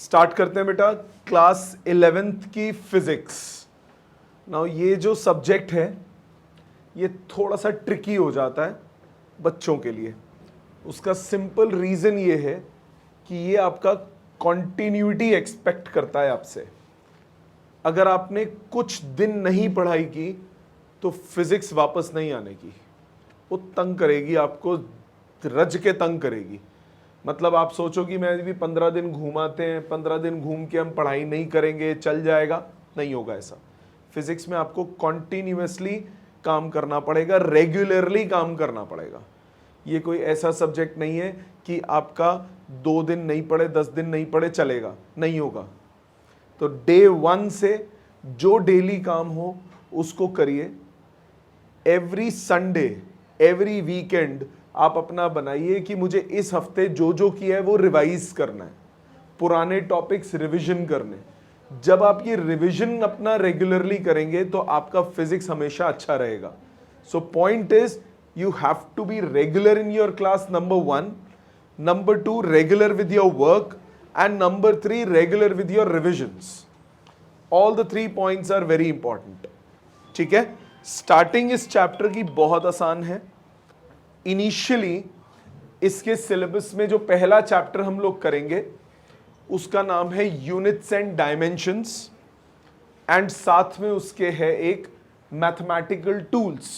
Start करते हैं बेटा क्लास 11th की फिजिक्स। नाउ ये जो सब्जेक्ट है ये थोड़ा सा ट्रिकी हो जाता है बच्चों के लिए। उसका सिंपल रीज़न ये है कि ये आपका कॉन्टिन्यूटी एक्सपेक्ट करता है आपसे। अगर आपने कुछ दिन नहीं पढ़ाई की तो फिजिक्स वापस नहीं आने की, वो तंग करेगी आपको, रज के तंग करेगी। मतलब आप सोचो कि मैं भी 15 दिन घूमाते हैं, 15 दिन घूम के हम पढ़ाई नहीं करेंगे चल जाएगा, नहीं होगा ऐसा। फिजिक्स में आपको कॉन्टिन्यूसली काम करना पड़ेगा, रेगुलरली काम करना पड़ेगा। ये कोई ऐसा सब्जेक्ट नहीं है कि आपका 2 दिन नहीं पढ़े 10 दिन नहीं पढ़े चलेगा, नहीं होगा। तो डे 1 से जो डेली काम हो उसको करिए। एवरी संडे, एवरी वीकेंड आप अपना बनाइए कि मुझे इस हफ्ते जो जो किया है वो रिवाइज करना है, पुराने टॉपिक्स रिवीजन करने। जब आप ये रिवीजन अपना रेगुलरली करेंगे तो आपका फिजिक्स हमेशा अच्छा रहेगा। So point is you have to be regular in your class, number 1, number 2 regular with your work, and number 3 regular with your revisions. All the 3 points are very important. ठीक है, starting इस chapter की बहुत आसान है। Initially इसके syllabus में जो पहला चैप्टर हम लोग करेंगे उसका नाम है यूनिट्स एंड डायमेंशंस, एंड साथ में उसके है एक mathematical tools.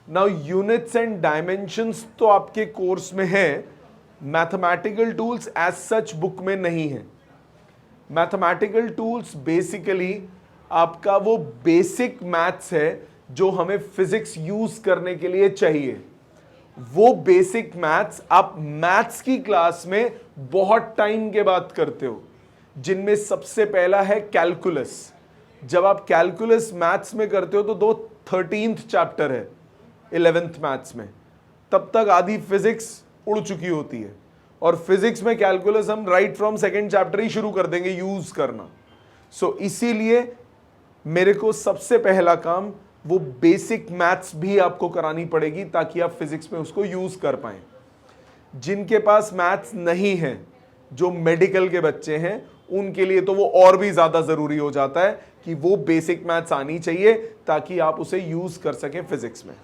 Now units and dimensions तो आपके कोर्स में है, mathematical tools as such book में नहीं है। मैथमेटिकल टूल्स बेसिकली आपका वो बेसिक मैथ्स है जो हमें फिजिक्स यूज करने के लिए चाहिए। वो बेसिक मैथ्स आप मैथ्स की क्लास में बहुत टाइम के बाद करते हो, जिनमें सबसे पहला है कैलकुलस। जब आप कैलकुलस मैथ्स में करते हो तो 13th चैप्टर है 11th मैथ्स में, तब तक आधी फिजिक्स उड़ चुकी होती है। और फिजिक्स में कैलकुलस हम राइट फ्रॉम 2nd चैप्टर ही शुरू कर देंगे यूज करना। सो इसीलिए मेरे को सबसे पहला काम वो बेसिक मैथ्स भी आपको करानी पड़ेगी ताकि आप फिजिक्स में उसको यूज कर पाएं। जिनके पास मैथ्स नहीं है, जो मेडिकल के बच्चे हैं, उनके लिए तो वो और भी ज्यादा जरूरी हो जाता है कि वो बेसिक मैथ्स आनी चाहिए ताकि आप उसे यूज कर सकें फिजिक्स में।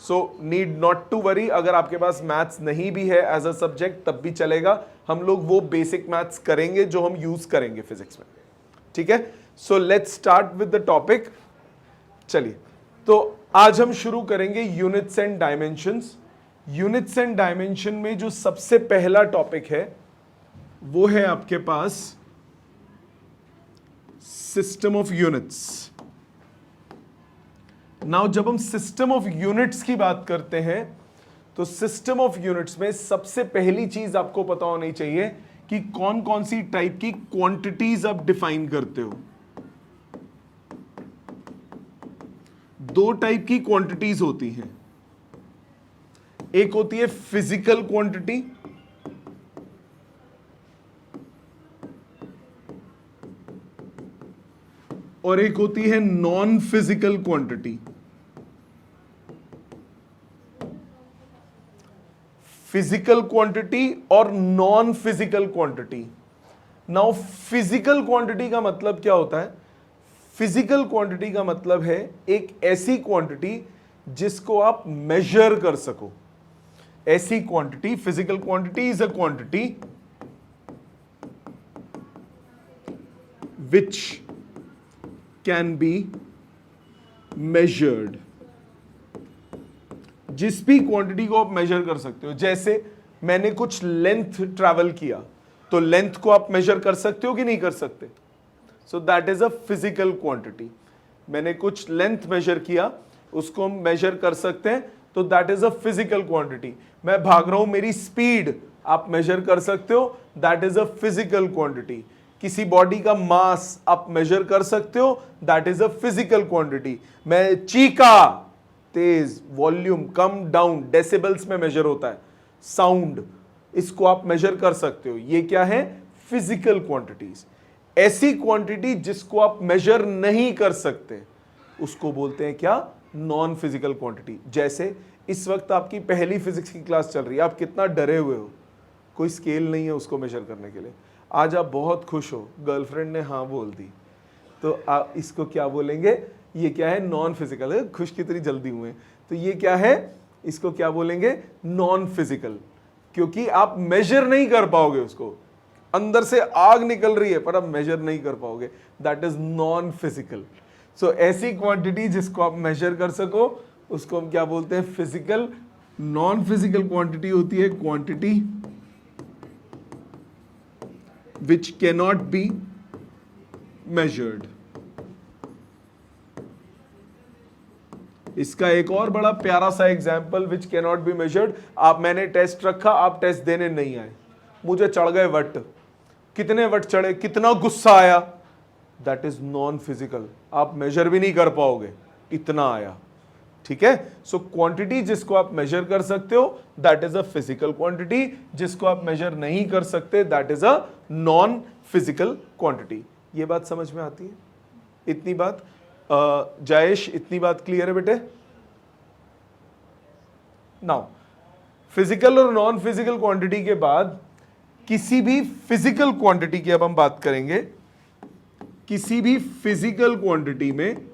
So need not to worry, अगर आपके पास मैथ्स नहीं भी है एज अ सब्जेक्ट तब भी चलेगा। हम लोग वो बेसिक मैथ्स करेंगे जो हम यूज करेंगे फिजिक्स में। ठीक है, so let's start with the topic. चलिए, तो आज हम शुरू करेंगे units and dimensions. Units and dimension में जो सबसे पहला टॉपिक है वो है आपके पास सिस्टम ऑफ यूनिट्स। नाउ जब हम सिस्टम ऑफ यूनिट्स की बात करते हैं तो सिस्टम ऑफ यूनिट्स में सबसे पहली चीज आपको पता होनी चाहिए कि कौन कौन सी टाइप की क्वांटिटीज आप डिफाइन करते हो। 2 टाइप की क्वांटिटीज होती हैं, एक होती है फिजिकल क्वांटिटी और एक होती है non physical quantity. Physical quantity और non physical quantity. Now physical quantity का मतलब क्या होता है? फिजिकल क्वांटिटी का मतलब है एक ऐसी क्वांटिटी जिसको आप मेजर कर सको। ऐसी quantity, physical quantity is a quantity which can be measured. जिस भी क्वांटिटी को आप मेजर कर सकते हो। जैसे मैंने कुछ लेंथ ट्रैवल किया तो लेंथ को आप मेजर कर सकते हो कि नहीं कर सकते? So that is a physical quantity. मैंने कुछ लेंथ मेजर किया, उसको हम मेजर कर सकते हैं, तो that is a physical quantity. मैं भाग रहा हूं, मेरी स्पीड आप मेजर कर सकते हो, that is a physical quantity. किसी बॉडी का मास आप मेजर कर सकते हो, that is a physical quantity. मैं चीखा, तेज, वॉल्यूम कम डाउन, डेसिबल्स में मेजर होता है, साउंड, इसको आप मेजर कर सकते हो। ये क्या है? Physical quantities. ऐसी क्वांटिटी जिसको आप मेजर नहीं कर सकते उसको बोलते हैं क्या? Non physical quantity. जैसे इस वक्त आपकी पहली फिजिक्स की क्लास चल रही है, आप कितना डरे हुए हो, कोई स्केल नहीं है उसको मेजर करने के लिए। आज आप बहुत खुश हो, गर्लफ्रेंड ने हाँ बोल दी, तो आप इसको क्या बोलेंगे? ये क्या है? नॉन फिजिकल है। खुश कितनी जल्दी हुए, तो ये क्या है? इसको क्या बोलेंगे? नॉन फिजिकल, क्योंकि आप मेजर नहीं कर पाओगे उसको। अंदर से आग निकल रही है पर आप मेजर नहीं कर पाओगे, दैट इज नॉन फिजिकल। सो ऐसी क्वांटिटी जिसको आप मेजर कर सको उसको हम क्या बोलते हैं? फिजिकल। नॉन फिजिकल क्वांटिटी होती है quantity which cannot be measured. इसका एक और बड़ा प्यारा सा example which cannot be measured, मैंने टेस्ट रखा, आप टेस्ट देने नहीं आए, मुझे चढ़ गए वट, कितने वट चढ़े, कितना गुस्सा आया, दैट इज नॉन फिजिकल, आप मेजर भी नहीं कर पाओगे, इतना आया। ठीक है, सो क्वांटिटी जिसको आप मेजर कर सकते हो that is a physical quantity, जिसको आप मेजर नहीं कर सकते that is a non physical quantity. ये बात समझ में आती है? इतनी बात जायेश, इतनी बात क्लियर है बेटे? नाउ फिजिकल और नॉन फिजिकल क्वांटिटी के बाद किसी भी फिजिकल क्वांटिटी की अब हम बात करेंगे। किसी भी फिजिकल क्वांटिटी में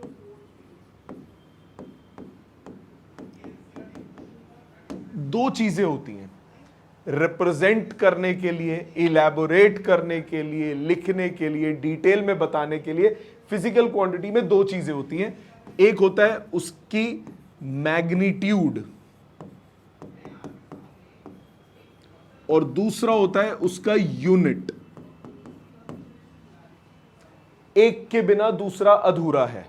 दो चीजें होती हैं, रिप्रेजेंट करने के लिए, इलैबोरेट करने के लिए, लिखने के लिए, डिटेल में बताने के लिए फिजिकल क्वांटिटी में दो चीजें होती हैं। एक होता है उसकी मैग्नीट्यूड और दूसरा होता है उसका यूनिट। एक के बिना दूसरा अधूरा है।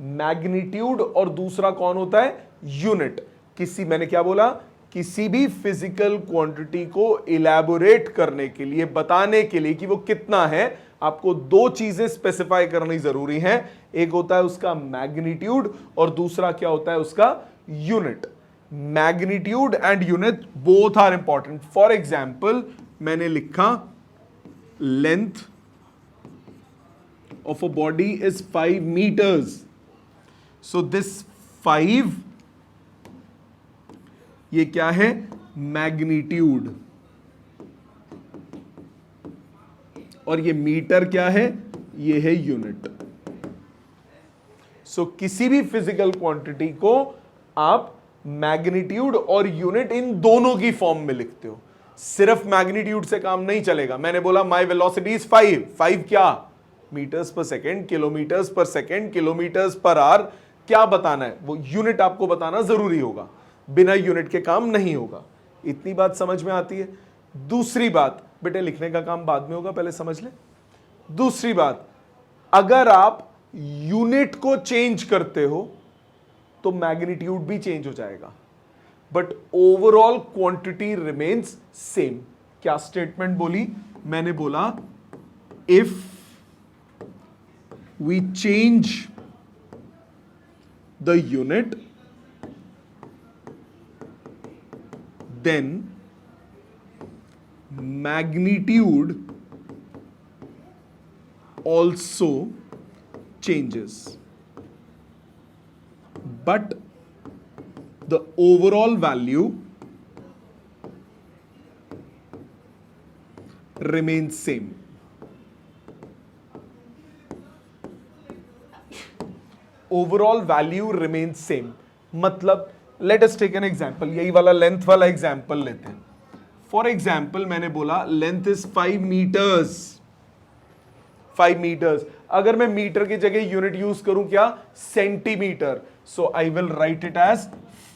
मैग्नीट्यूड और दूसरा कौन होता है? यूनिट। मैंने क्या बोला? किसी भी फिजिकल क्वांटिटी को इलैबोरेट करने के लिए, बताने के लिए कि वो कितना है, आपको दो चीजें स्पेसिफाई करनी जरूरी है। एक होता है उसका मैग्नीट्यूड और दूसरा क्या होता है? उसका unit. Magnitude and unit both are important. For example मैंने लिखा length of a body is 5 meters. So this 5 ये क्या है? मैग्नीट्यूड। और ये मीटर क्या है? ये है यूनिट। सो किसी भी फिजिकल क्वांटिटी को आप मैग्नीट्यूड और यूनिट इन दोनों की फॉर्म में लिखते हो। सिर्फ मैग्नीट्यूड से काम नहीं चलेगा। मैंने बोला माई वेलोसिटी इज 5 क्या? मीटर्स पर सेकेंड, किलोमीटर्स पर सेकेंड, किलोमीटर्स पर आवर, क्या बताना है? वो यूनिट आपको बताना जरूरी होगा, बिना यूनिट के काम नहीं होगा। इतनी बात समझ में आती है? दूसरी बात, बेटे लिखने का काम बाद में होगा, पहले समझ ले। दूसरी बात, अगर आप यूनिट को चेंज करते हो तो मैग्नीट्यूड भी चेंज हो जाएगा, but overall quantity remains same. क्या स्टेटमेंट बोली? मैंने बोला if we change the unit, then magnitude also changes, but the overall value remains same. Overall value remain same. मतलब let us take an example, यही वाला length वाला example लेते हैं। फॉर एग्जांपल मैंने बोला लेंथ इज 5 मीटर्स। 5 मीटर्स, अगर मैं मीटर की जगह यूनिट यूज करूं क्या? Centimetre. So I will write it as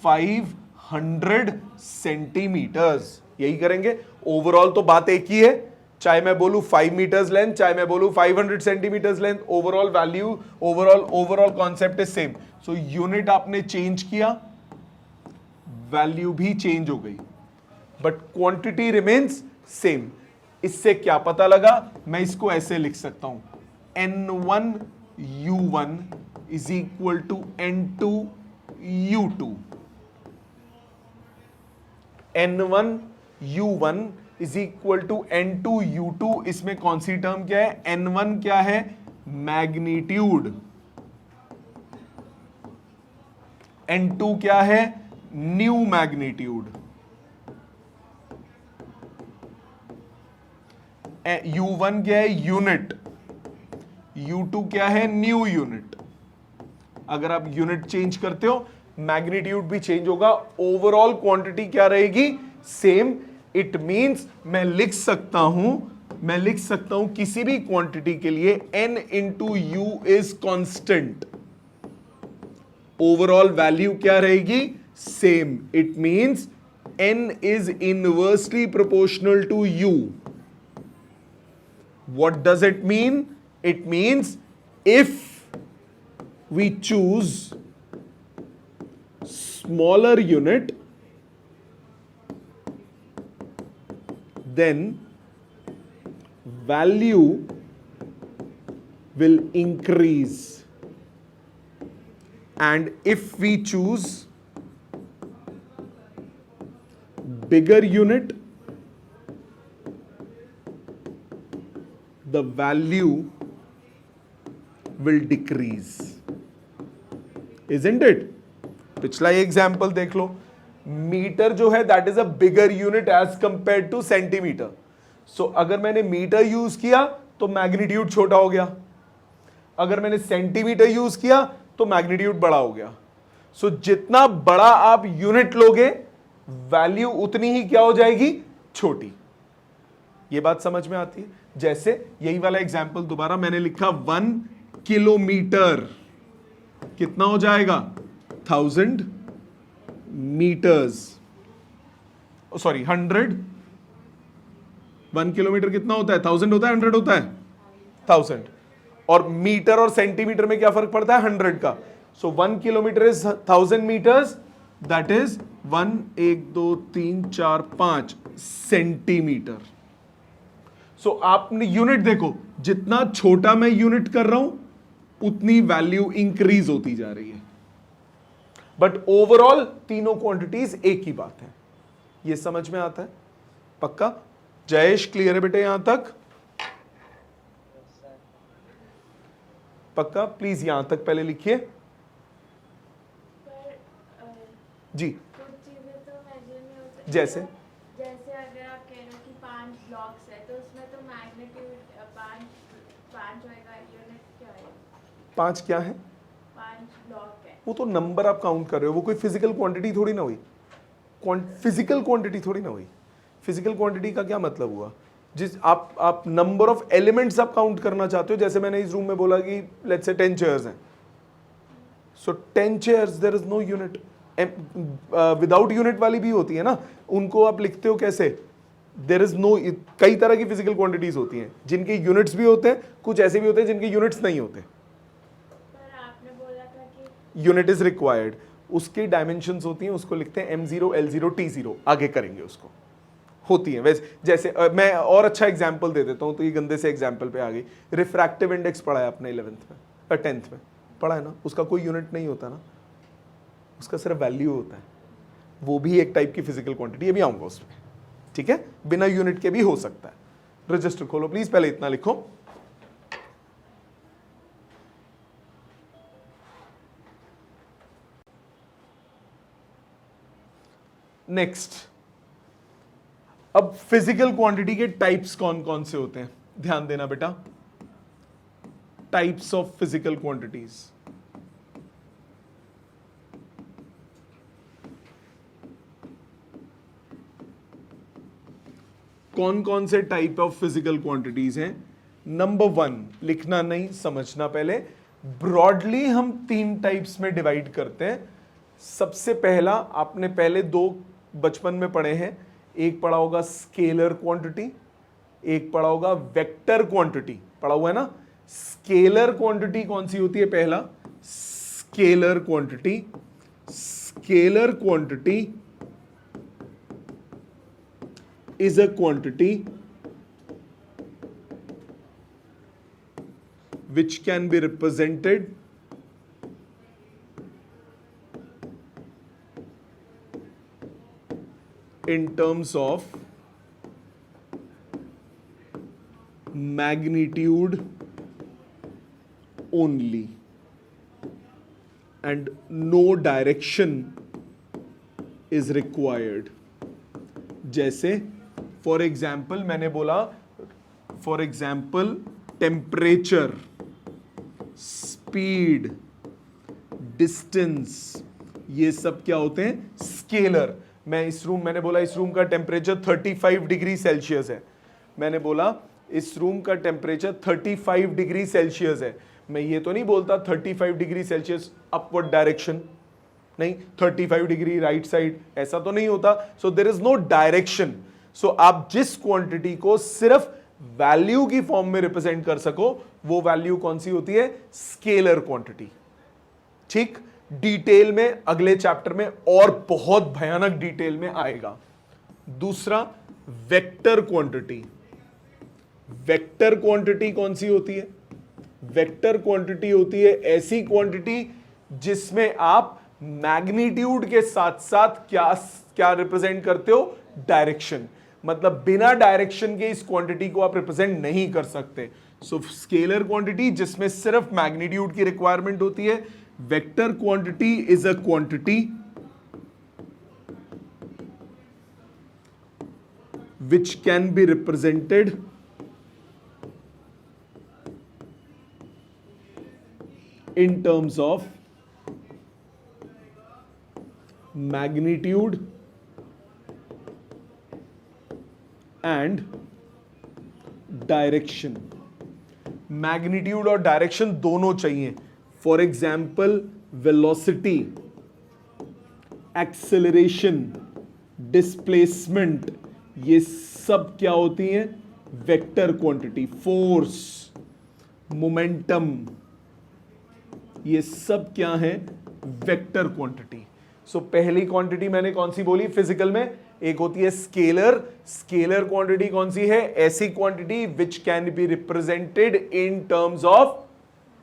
500 centimetres. यही करेंगे। ओवरऑल तो बात एक ही है, चाहे मैं बोलूं 5 मीटर्स लेंथ, चाहे मैं बोलूं 500 centimetres length, overall value, overall concept is same. So unit आपने चेंज किया, वैल्यू भी चेंज हो गई, बट क्वांटिटी रिमेन्स सेम। इससे क्या पता लगा? मैं इसको ऐसे लिख सकता हूं, N1U1 is equal to N2U2। N1U1 is equal to N2U2। इसमें कौन सी टर्म क्या है? N1 क्या है? मैग्नीट्यूड। N2 क्या है? New magnitude. U1 क्या है? यूनिट। U2 क्या है? New unit. अगर आप यूनिट चेंज करते हो मैग्नीट्यूड भी चेंज होगा, ओवरऑल क्वांटिटी क्या रहेगी? सेम। इट मींस मैं लिख सकता हूं किसी भी क्वांटिटी के लिए n into you is constant, overall value क्या रहेगी? Same. It means n is inversely proportional to u. What does it mean? It means if we choose smaller unit, then value will increase, and if we choose bigger unit, the value will decrease. Isn't it? पिछला example देख लो, metre जो है that is a bigger unit as compare to centimetre. So अगर मैंने metre use किया तो magnitude छोटा हो गया, अगर मैंने सेंटीमीटर यूज किया तो मैग्नीट्यूड बड़ा हो गया। सो जितना बड़ा आप यूनिट लोगे वैल्यू उतनी ही क्या हो जाएगी? छोटी। ये बात समझ में आती है? जैसे यही वाला एग्जाम्पल दोबारा मैंने लिखा 1 किलोमीटर, कितना हो जाएगा? 1000 मीटर्स, सॉरी 100। 1 किलोमीटर कितना होता है? 1000 होता है, 100 होता है? 1000। और मीटर और सेंटीमीटर में क्या फर्क पड़ता है? 100 का। So 1 kilometre is 1000 metres, that is 1 1 2 3 4 5 centimetre. So आपने यूनिट देखो, जितना छोटा मैं यूनिट कर रहा हूं उतनी वैल्यू इंक्रीज होती जा रही है, बट ओवरऑल तीनों क्वांटिटीज एक ही बात है। ये समझ में आता है? पक्का? जयेश क्लियर है बेटे यहां तक? पक्का? प्लीज यहां तक पहले लिखिए जी। कुछ चीजें तो मेजर नहीं हो सकती। जैसे जैसे अगर आप कह रहे हो कि 5 ब्लॉक्स है तो उसमें तो मैग्नीट्यूड 5 होएगा, यूनिट क्या होएगा? 5 क्या है? 5 ब्लॉक है। वो तो नंबर आप काउंट कर रहे हो, वो कोई फिजिकल क्वांटिटी थोड़ी ना हुई। फिजिकल क्वांटिटी थोड़ी ना हुई। फिजिकल क्वांटिटी का क्या मतलब हुआ? जिस आप नंबर ऑफ एलिमेंट्स आप काउंट करना चाहते हो। जैसे मैंने इस रूम में बोला कि लेट्स से 10 चेयर्स हैं, so 10 chairs there is no unit. Without unit वाली भी होती है ना, उनको आप लिखते हो कैसे? There is no. कई तरह की फिजिकल क्वांटिटीज होती हैं जिनके यूनिट्स भी होते हैं, कुछ ऐसे भी होते हैं जिनके यूनिट्स नहीं होते। पर आपने बोला था कि यूनिट इज रिक्वायर्ड, उसकी डायमेंशंस होती हैं, उसको लिखते हैं M0 L0 T0। आगे करेंगे उसको, होती है वैसे। जैसे मैं और अच्छा एग्जाम्पल दे देता हूं, तो ये गंदे से एग्जाम्पल पे आ गई। रिफ्रैक्टिव इंडेक्स पढ़ा है आपने 11th में या 10th में? पढ़ा है ना? उसका कोई यूनिट नहीं होता ना, उसका सिर्फ वैल्यू होता है। वो भी एक टाइप की फिजिकल क्वांटिटी, ये भी आऊंगा उसमें, ठीक है? बिना यूनिट के भी हो सकता है। रजिस्टर खोलो प्लीज, पहले इतना लिखो। नेक्स्ट, अब फिजिकल क्वांटिटी के टाइप्स कौन कौन से होते हैं? ध्यान देना बेटा, टाइप्स ऑफ फिजिकल क्वांटिटीज। कौन कौन से टाइप ऑफ फिजिकल क्वांटिटीज हैं? नंबर 1, लिखना नहीं, समझना पहले। ब्रॉडली हम 3 टाइप्स में डिवाइड करते हैं। सबसे पहला, आपने पहले 2 बचपन में पढ़े हैं। एक पढ़ा होगा स्केलर क्वांटिटी, एक पढ़ा होगा वेक्टर क्वांटिटी। पढ़ा हुआ है ना? स्केलर क्वांटिटी कौन सी होती है? पहला scalar quantity. Scalar quantity is a quantity which can be represented in terms of magnitude only and no direction is required. जैसे फॉर एग्जाम्पल मैंने बोला for example temperature, speed, distance, ये सब क्या होते हैं? स्केलर। मैंने बोला इस रूम का टेम्परेचर 35 डिग्री सेल्सियस है, मैंने बोला इस रूम का टेम्परेचर 35 डिग्री सेल्सियस है। मैं ये तो नहीं बोलता 35 डिग्री सेल्सियस अपवर्ड डायरेक्शन, नहीं, 35 डिग्री राइट साइड, ऐसा तो नहीं होता। So there is no direction. So आप जिस क्वांटिटी को सिर्फ वैल्यू की फॉर्म में रिप्रेजेंट कर सको, वो वैल्यू कौन सी होती है? Scalar quantity. ठीक, डिटेल में अगले चैप्टर में और बहुत भयानक डिटेल में आएगा। दूसरा, वेक्टर क्वांटिटी। वेक्टर क्वांटिटी कौन सी होती है? वेक्टर क्वांटिटी होती है ऐसी क्वांटिटी जिसमें आप मैग्नीट्यूड के साथ साथ क्या क्या रिप्रेजेंट करते हो? डायरेक्शन। मतलब बिना डायरेक्शन के इस क्वांटिटी को आप रिप्रेजेंट नहीं कर सकते। सो स्केलर क्वांटिटी जिसमें सिर्फ मैग्नीट्यूड की रिक्वायरमेंट होती है। Vector quantity is a quantity which can be represented in terms of magnitude and direction. Magnitude और डायरेक्शन दोनों चाहिए। For example velocity, acceleration, displacement, ये सब क्या होती हैं? Vector quantity. फोर्स, मोमेंटम, ये सब क्या है? Vector quantity. सो पहली क्वांटिटी मैंने कौन सी बोली फिजिकल में? एक होती है स्केलर। स्केलर क्वांटिटी कौन सी है? ऐसी quantity which can be represented in terms of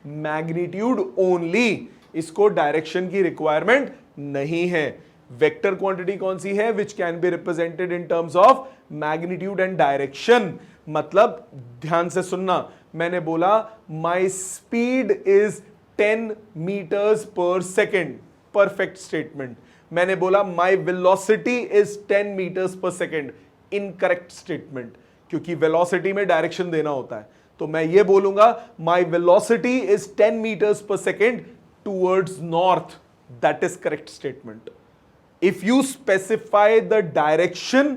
magnitude only. इसको डायरेक्शन की रिक्वायरमेंट नहीं है। वेक्टर क्वांटिटी कौन सी है? विच can be represented in terms of magnitude and direction. मतलब ध्यान से सुनना, मैंने बोला माई स्पीड इज 10 मीटर्स पर सेकेंड, परफेक्ट स्टेटमेंट। मैंने बोला माई वेलोसिटी इज 10 मीटर्स पर सेकेंड, इनकरेक्ट स्टेटमेंट, क्योंकि वेलोसिटी में डायरेक्शन देना होता है। तो मैं ये बोलूंगा माई वेलोसिटी इज 10 मीटर्स पर second towards north, that is correct statement. If you specify the direction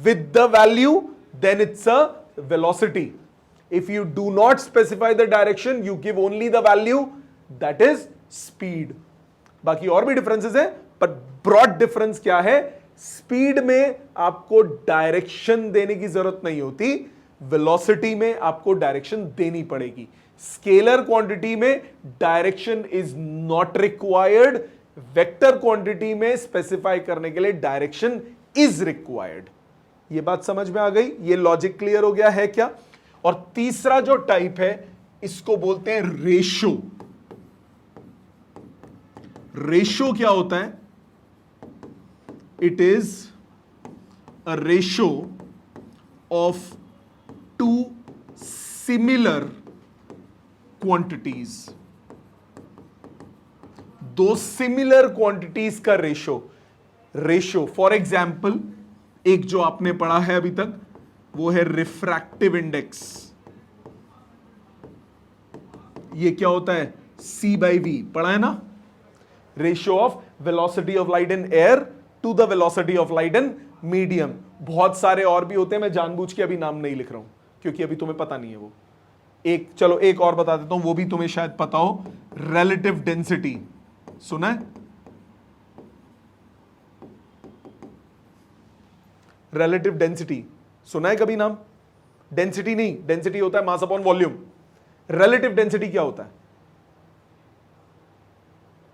with the value, then it's a velocity. If you do not specify the direction, you give only the value, that is speed. बाकी और भी differences है, पर broad difference क्या है? Speed में आपको direction देने की जरूरत नहीं होती, वेलोसिटी में आपको डायरेक्शन देनी पड़ेगी। स्केलर क्वांटिटी में direction is not required, vector quantity में स्पेसिफाई करने के लिए डायरेक्शन इज रिक्वायर्ड। ये बात समझ में आ गई? ये लॉजिक क्लियर हो गया है क्या? और तीसरा जो टाइप है इसको बोलते हैं रेशो। रेशो क्या होता है? It is a ratio of two similar quantities. दो सिमिलर क्वांटिटीज का रेशो फॉर एग्जाम्पल, एक जो आपने पढ़ा है अभी तक वो है रिफ्रैक्टिव इंडेक्स। ये क्या होता है? C/V, पढ़ा है ना? Ratio of velocity of light in air to the velocity of light in medium. बहुत सारे और भी होते हैं, मैं जानबूझ के अभी नाम नहीं लिख रहा हूं क्योंकि अभी तुम्हें पता नहीं है वो। चलो एक और बता देता हूं, वो भी तुम्हें शायद पता हो। रिलेटिव डेंसिटी सुना है? रिलेटिव डेंसिटी सुना है कभी नाम? डेंसिटी नहीं, डेंसिटी होता है mass upon volume. Relative density क्या होता है?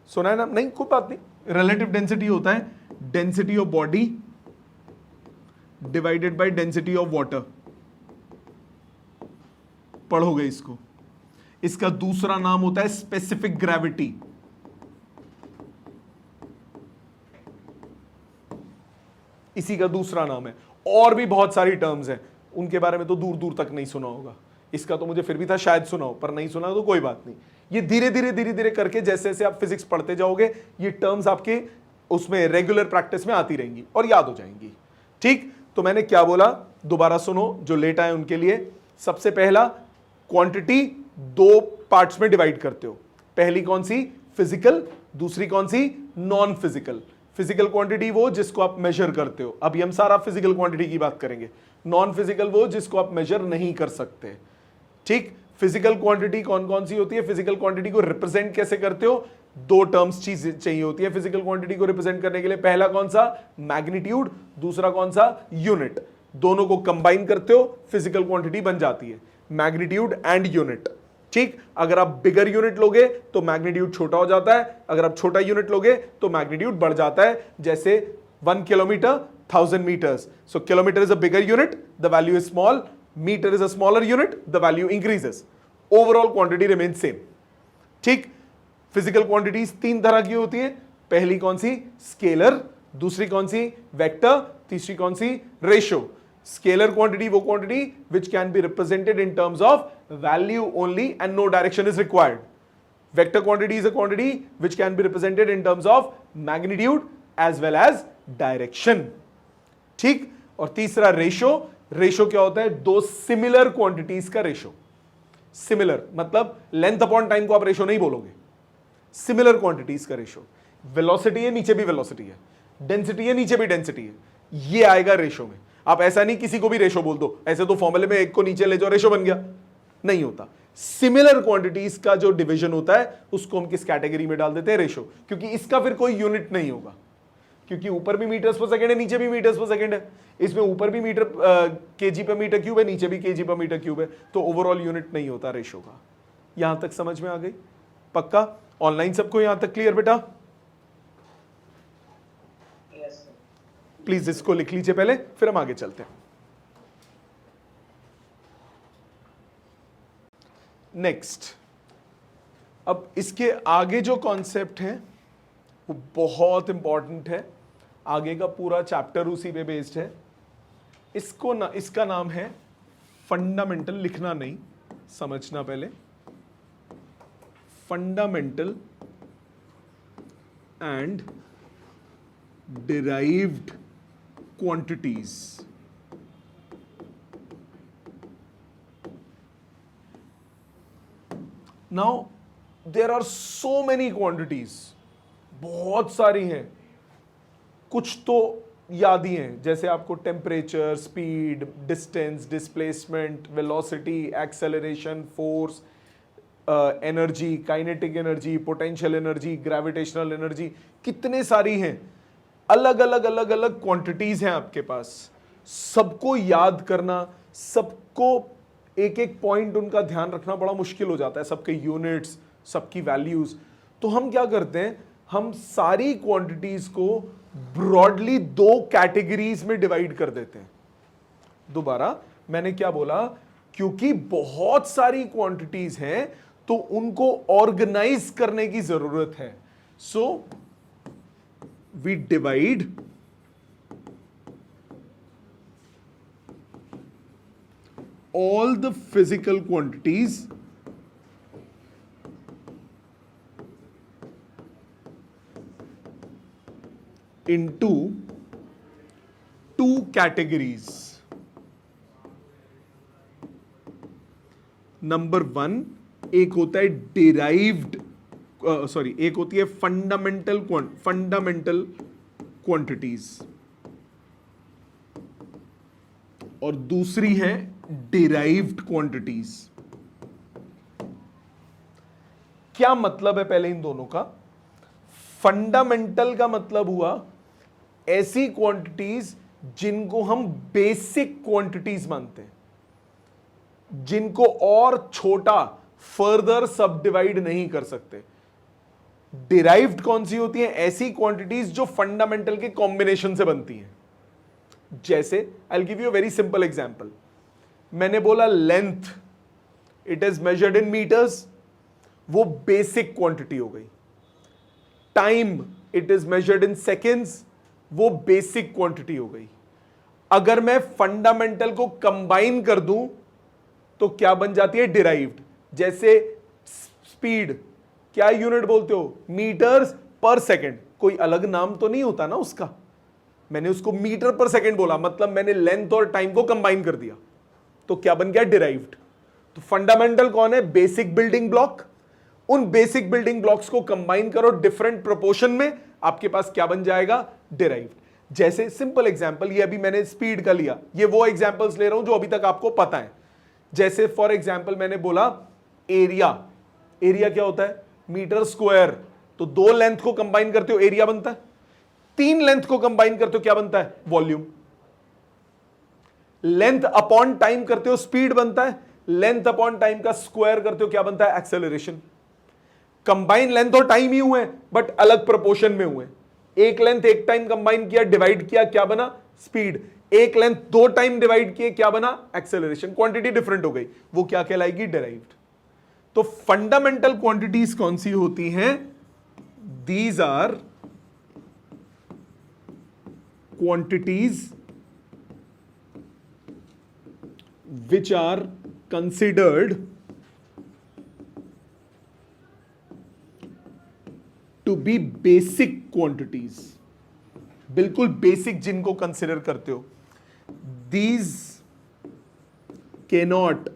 सुना है ना? नहीं, कोई बात नहीं। रिलेटिव डेंसिटी होता है density of body divided by density of water. पढ़ोगे इसको। इसका दूसरा नाम होता है स्पेसिफिक ग्रेविटी। इसी का दूसरा नाम है। और भी बहुत सारी टर्म्स हैं, उनके बारे में तो दूर दूर तक नहीं सुना होगा। इसका तो मुझे फिर भी था शायद सुना हो, पर नहीं सुना तो कोई बात नहीं। ये धीरे धीरे करके जैसे जैसे आप फिजिक्स पढ़ते जाओगे ये टर्म्स आपके उसमें रेगुलर प्रैक्टिस में आती रहेंगी और याद हो जाएंगी। ठीक, तो मैंने क्या बोला दोबारा सुनो जो लेट आए उनके लिए। सबसे पहला, क्वांटिटी दो पार्ट्स में डिवाइड करते हो। पहली कौन सी? फिजिकल। दूसरी कौन सी? Non physical. फिजिकल क्वांटिटी वो जिसको आप मेजर करते हो, अभी हम सारा फिजिकल क्वांटिटी की बात करेंगे। नॉन फिजिकल वो जिसको आप मेजर नहीं कर सकते। ठीक, फिजिकल क्वांटिटी कौन कौन सी होती है? फिजिकल क्वांटिटी को रिप्रेजेंट कैसे करते हो? दो टर्म्स चीज चाहिए होती है फिजिकल क्वांटिटी को रिप्रेजेंट करने के लिए। पहला कौन सा? मैग्नीट्यूड। दूसरा कौन सा? यूनिट। दोनों को कंबाइन करते हो, फिजिकल क्वांटिटी बन जाती है, मैग्नीट्यूड एंड यूनिट। ठीक, अगर आप बिगर यूनिट लोगे तो मैग्नीट्यूड छोटा हो जाता है, अगर आप छोटा यूनिट लोगे तो मैग्नीट्यूड बढ़ जाता है। जैसे 1 kilometre 1000 meters. So kilometer is a bigger unit, the value is small. Meter is a smaller unit, the value increases. Overall quantity remains same. ठीक, फिजिकल क्वांटिटीज तीन तरह की होती है। पहली कौन सी? स्केलर। दूसरी कौन सी? वेक्टर। तीसरी कौन सी? रेशो। स्केलर क्वांटिटी वो quantity which can be represented in terms of value only and no direction is required. Vector quantity is a quantity which can be represented in terms of magnitude as well as direction. ठीक, और तीसरा ratio. Ratio क्या होता है? दो similar quantities का ratio. Similar मतलब length upon time को आप रेशो नहीं बोलोगे, सिमिलर क्वांटिटीज का रेशो। वेलोसिटी है, नीचे भी वेलोसिटी है, डेंसिटी है, नीचे भी डेंसिटी है, ये आएगा रेशो में। आप ऐसा नहीं किसी को भी रेशो बोल दो, ऐसे तो फॉर्मूले में एक को नीचे ले जाओ रेशो बन गया, नहीं होता। सिमिलर क्वांटिटीज का जो डिवीजन होता है उसको हम किस कैटेगरी में डाल देते हैं? रेशो, क्योंकि इसका फिर कोई यूनिट नहीं होगा, क्योंकि ऊपर भी मीटर्स पर सेकंड है, नीचे भी मीटर्स पर सेकंड है। इसमें ऊपर भी मीटर केजी पर मीटर क्यूब है, नीचे भी केजी पर मीटर क्यूब है, तो ओवरऑल यूनिट नहीं होता रेशो का। यहां तक समझ में आ गई? पक्का? ऑनलाइन सबको यहां तक क्लियर बेटा? प्लीज इसको लिख लीजिए पहले, फिर हम आगे चलते हैं। नेक्स्ट, अब इसके आगे जो कॉन्सेप्ट है वो बहुत इंपॉर्टेंट है। आगे का पूरा चैप्टर उसी पे बेस्ड है। इसका नाम है फंडामेंटल। लिखना नहीं, समझना पहले। Fundamental and derived quantities. Now there are so many quantities, बहुत सारी हैं। कुछ तो याद ही हैं, जैसे आपको temperature, speed, distance, displacement, velocity, acceleration, force, energy, kinetic energy, potential energy, gravitational energy, कितने सारी हैं। अलग अलग क्वांटिटीज हैं आपके पास। सबको याद करना, सबको एक एक पॉइंट उनका ध्यान रखना बड़ा मुश्किल हो जाता है, सबके यूनिट्स, सबकी वैल्यूज। तो हम क्या करते हैं, हम सारी क्वांटिटीज को ब्रॉडली दो कैटेगरीज में डिवाइड कर देते हैं। दोबारा मैंने क्या बोला? क्योंकि बहुत सारी क्वांटिटीज हैं तो उनको ऑर्गेनाइज करने की जरूरत है। So we divide all the physical quantities into two categories. नंबर 1, एक होता है डिराइव्ड, एक होती है फंडामेंटल क्वांटिटीज, और दूसरी है डिराइव्ड क्वांटिटीज। क्या मतलब है पहले इन दोनों का? फंडामेंटल का मतलब हुआ ऐसी क्वांटिटीज जिनको हम बेसिक क्वांटिटीज मानते हैं, जिनको और छोटा फर्दर सब डिवाइड नहीं कर सकते। डिराइव्ड कौन सी होती है? ऐसी क्वांटिटीज जो फंडामेंटल के कॉम्बिनेशन से बनती हैं। जैसे I will give you a very simple example. मैंने बोला length, it is measured in metres, वो बेसिक क्वांटिटी हो गई। Time, it is measured in seconds, वो बेसिक क्वांटिटी हो गई। अगर मैं फंडामेंटल को कंबाइन कर दूं तो क्या बन जाती है? डिराइव्ड। जैसे स्पीड, क्या यूनिट बोलते हो? मीटर्स पर सेकेंड। कोई अलग नाम तो नहीं होता ना उसका, मैंने उसको मीटर पर सेकेंड बोला, मतलब मैंने लेंथ और टाइम को कंबाइन कर दिया। तो क्या बन गया? डिराइव्ड। तो फंडामेंटल कौन है? Basic building block. उन बेसिक बिल्डिंग ब्लॉक्स को कंबाइन करो डिफरेंट प्रोपोर्शन में, आपके पास क्या बन जाएगा? डिराइव्ड। जैसे सिंपल एग्जांपल, ये अभी मैंने स्पीड का लिया, ये वो एग्जांपल्स ले रहा हूं जो अभी तक आपको पता है। जैसे फॉर एग्जांपल मैंने बोला एरिया। एरिया क्या होता है? Metre square. तो दो लेंथ को कंबाइन करते हो एरिया बनता है, तीन लेंथ को कंबाइन करते हो क्या बनता है? वॉल्यूम। लेंथ अपॉन टाइम करते हो स्पीड बनता है, लेंथ अपॉन टाइम का स्क्वायर करते हो क्या बनता है? एक्सेलरेशन। कंबाइन लेंथ और टाइम ही हुए बट अलग प्रोपोर्शन में हुए। एक लेंथ एक टाइम कंबाइन किया, डिवाइड किया, क्या बना? स्पीड। एक लेंथ दो टाइम डिवाइड किए, क्या बना? एक्सेलरेशन। क्वांटिटी डिफरेंट हो गई, वो क्या कहलाएगी? डिराइव्ड। तो फंडामेंटल क्वांटिटीज कौन सी होती हैं? These are quantities which are considered to be basic quantities। बिल्कुल बेसिक जिनको कंसिडर करते हो। These cannot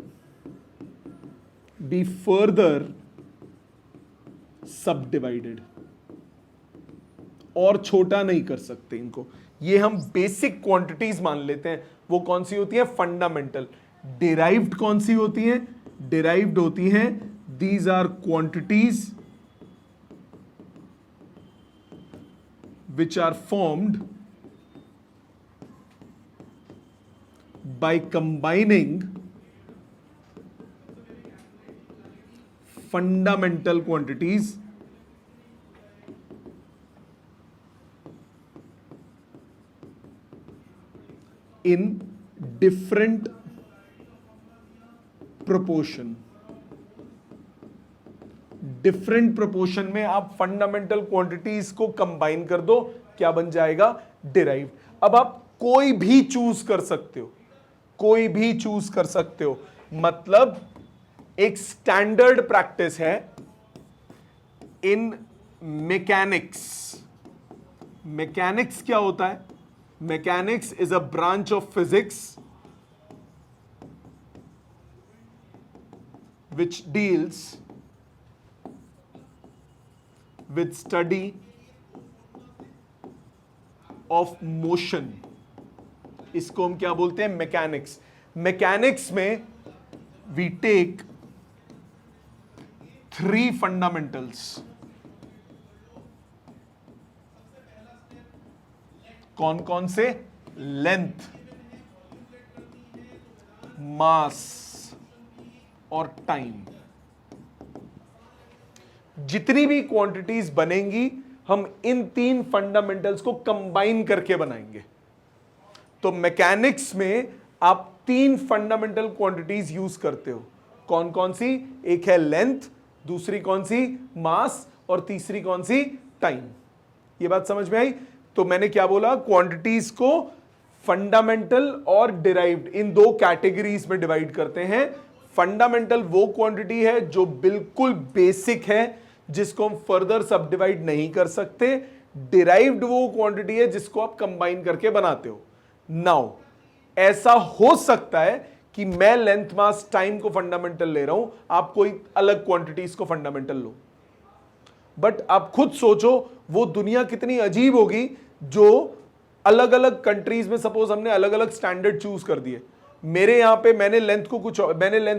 be further subdivided। और छोटा नहीं कर सकते इनको, ये हम बेसिक क्वांटिटीज मान लेते हैं। वो कौन सी होती है? फंडामेंटल। डिराइव्ड कौन सी होती है? डिराइव्ड होती हैं these are quantities which are formed by combining fundamental quantities in different proportion. Different proportion में आप फंडामेंटल क्वांटिटीज को कंबाइन कर दो, क्या बन जाएगा? डिराइव्ड। अब आप कोई भी चूज कर सकते हो, कोई भी चूज कर सकते हो। मतलब एक स्टैंडर्ड प्रैक्टिस है इन मैकेनिक्स। मैकेनिक्स क्या होता है? Mechanics is a branch of physics which deals with study of motion। इसको हम क्या बोलते हैं? मैकेनिक्स। मैकेनिक्स में we take three fundamentals। कौन कौन से? लेंथ, मास और टाइम। जितनी भी क्वांटिटीज बनेंगी हम इन तीन फंडामेंटल्स को कंबाइन करके बनाएंगे। तो मैकेनिक्स में आप तीन फंडामेंटल क्वांटिटीज यूज करते हो। कौन कौन सी? एक है लेंथ, दूसरी कौन सी? मास, और तीसरी कौन सी? टाइम। ये बात समझ में आई? तो मैंने क्या बोला? क्वांटिटीज को फंडामेंटल और डिराइव्ड इन दो कैटेगरीज में डिवाइड करते हैं। फंडामेंटल वो क्वांटिटी है जो बिल्कुल बेसिक है, जिसको हम फर्दर सब डिवाइड नहीं कर सकते। डिराइव्ड वो क्वांटिटी है जिसको आप कंबाइन करके बनाते हो। नाउ ऐसा हो सकता है कि मैं लेंथ, मास, टाइम को फंडामेंटल ले रहा हूं, आप कोई अलग क्वांटिटीज को फंडामेंटल लो। बट आप खुद सोचो वो दुनिया कितनी अजीब होगी जो अलग अलग कंट्रीज में सपोज हमने अलग अलग स्टैंडर्ड चूज कर दिए। मेरे यहां पे मैंने लेंथ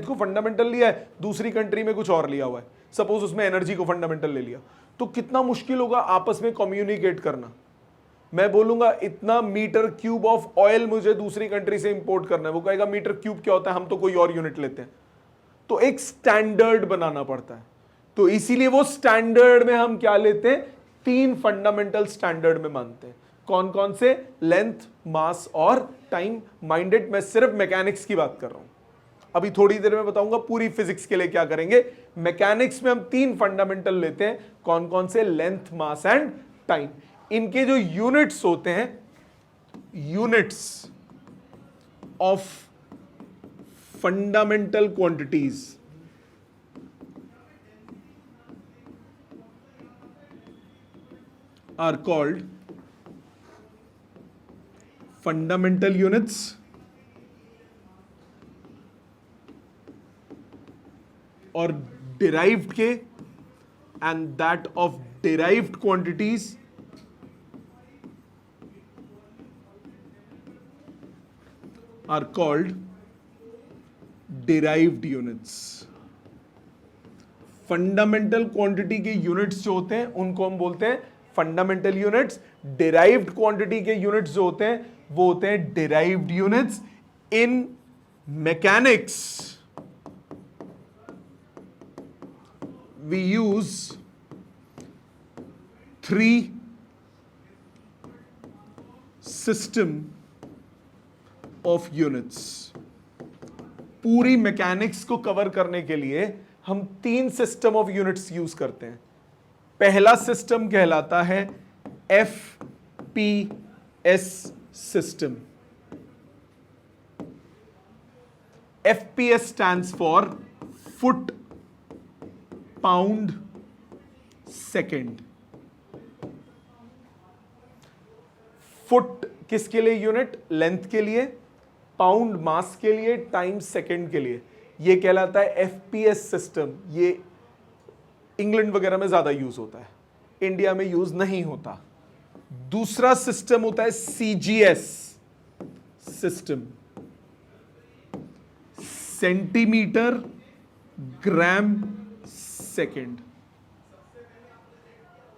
को फंडामेंटल लिया है, दूसरी कंट्री में कुछ और लिया हुआ है। सपोज उसमें एनर्जी को फंडामेंटल ले लिया, तो कितना मुश्किल होगा आपस में कम्युनिकेट करना। मैं बोलूंगा इतना मीटर क्यूब ऑफ ऑयल मुझे दूसरी कंट्री से इंपोर्ट करना है, वो कहेगा मीटर क्यूब क्या होता है, हम तो कोई और यूनिट लेते हैं। तो एक स्टैंडर्ड बनाना पड़ता है। तो इसीलिए वो स्टैंडर्ड में हम क्या लेते हैं? तीन फंडामेंटल स्टैंडर्ड में मानते हैं। कौन कौन से? लेंथ, मास और टाइम। माइंडेड, मैं सिर्फ मैकेनिक्स की बात कर रहा हूं। अभी थोड़ी देर में बताऊंगा पूरी फिजिक्स के लिए क्या करेंगे। मैकेनिक्स में हम तीन फंडामेंटल लेते हैं। कौन कौन से? Length, mass and time. इनके जो यूनिट्स होते हैं, units of fundamental quantities are called fundamental units और डिराइव्ड के, and that of derived quantities are called derived units. Fundamental quantity के यूनिट्स जो होते हैं उनको हम बोलते हैं फंडामेंटल यूनिट्स। डिराइव्ड क्वांटिटी के यूनिट्स जो होते हैं वो होते हैं derived units. In mechanics we use 3 system of units. पूरी मैकेनिक्स को कवर करने के लिए हम 3 सिस्टम ऑफ यूनिट्स यूज करते हैं। पहला सिस्टम कहलाता है FPS system. FPS stands for foot pound second. Foot किसके लिए यूनिट? लेंथ के लिए। पाउंड मास के लिए। टाइम सेकेंड के लिए। ये कहलाता है FPS सिस्टम। ये इंग्लैंड वगैरह में ज्यादा यूज होता है, इंडिया में यूज नहीं होता। दूसरा सिस्टम होता है CGS system, centimetre gram second.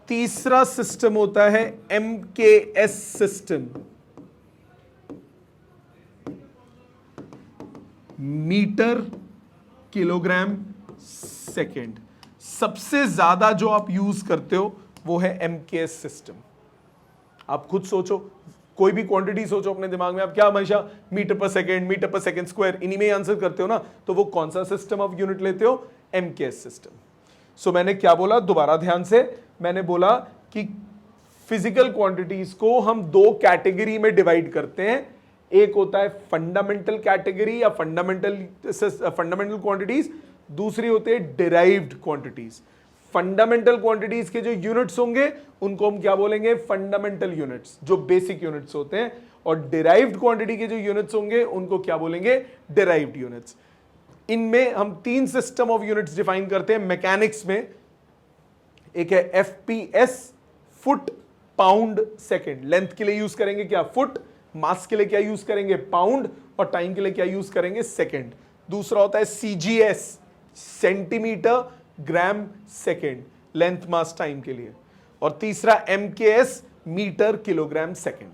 तीसरा सिस्टम होता है MKS system, metre kilogram second. सबसे ज्यादा जो आप यूज करते हो वो है MKS सिस्टम। आप खुद सोचो, कोई भी क्वांटिटी सोचो अपने दिमाग में, आप क्या हमेशा मीटर पर सेकेंड स्क्वायर इन्हीं में ही आंसर करते हो ना, तो वो कौन सा सिस्टम ऑफ यूनिट लेते हो? MKS system. सो मैंने क्या बोला, दोबारा ध्यान से, मैंने बोला कि फिजिकल क्वांटिटीज को हम 2 कैटेगरी में डिवाइड करते हैं। एक होता है फंडामेंटल कैटेगरी या फंडामेंटल क्वांटिटीज, दूसरी होती है डिराइव्ड क्वांटिटीज। फंडामेंटल क्वांटिटीज के जो यूनिट्स होंगे उनको हम क्या बोलेंगे? फंडामेंटल यूनिट्स, जो बेसिक यूनिट्स होते हैं। और डिराइव्ड क्वांटिटी के जो यूनिट्स होंगे उनको क्या बोलेंगे? Derived units. इनमें हम 3 सिस्टम ऑफ यूनिट्स डिफाइन करते हैं मैकेनिक्स में। एक है FPS, foot pound second. Length के लिए यूज करेंगे क्या? फुट। मास के लिए क्या यूज करेंगे? पाउंड। और टाइम के लिए क्या यूज करेंगे? सेकेंड। दूसरा होता है CGS, centimetre gram second, length mass time के लिए। और तीसरा MKS, मीटर किलोग्राम सेकेंड।